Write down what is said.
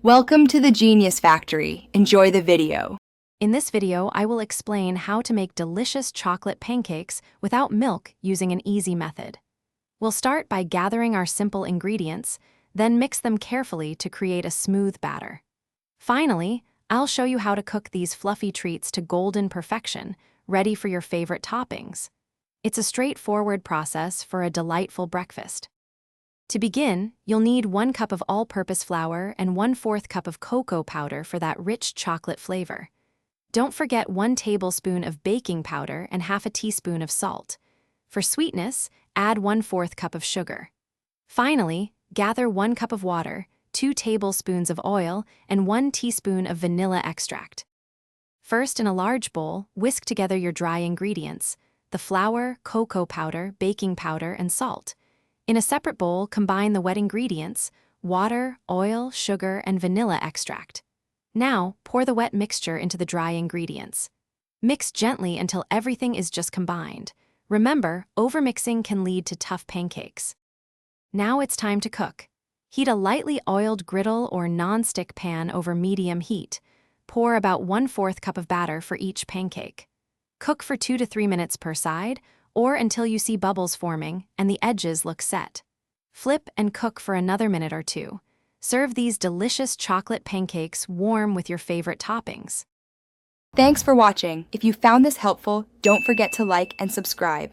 Welcome to the Genius Factory. Enjoy the video. In this video, I will explain how to make delicious chocolate pancakes without milk using an easy method. We'll start by gathering our simple ingredients, then mix them carefully to create a smooth batter. Finally, I'll show you how to cook these fluffy treats to golden perfection, ready for your favorite toppings. It's a straightforward process for a delightful breakfast. To begin, you'll need 1 cup of all-purpose flour and 1/4 cup of cocoa powder for that rich chocolate flavor. Don't forget 1 tablespoon of baking powder and half a teaspoon of salt. For sweetness, add 1/4 cup of sugar. Finally, gather 1 cup of water, 2 tablespoons of oil, and 1 teaspoon of vanilla extract. First, in a large bowl, whisk together your dry ingredients: the flour, cocoa powder, baking powder, and salt. In a separate bowl, combine the wet ingredients: water, oil, sugar, and vanilla extract. Now, pour the wet mixture into the dry ingredients. Mix gently until everything is just combined. Remember, overmixing can lead to tough pancakes. Now it's time to cook. Heat a lightly oiled griddle or non-stick pan over medium heat. Pour about 1/4 cup of batter for each pancake. Cook for 2 to 3 minutes per side, or until you see bubbles forming and the edges look set. Flip and cook for another minute or 2. Serve these delicious chocolate pancakes warm with your favorite toppings. Thanks for watching. If you found this helpful, don't forget to like and subscribe.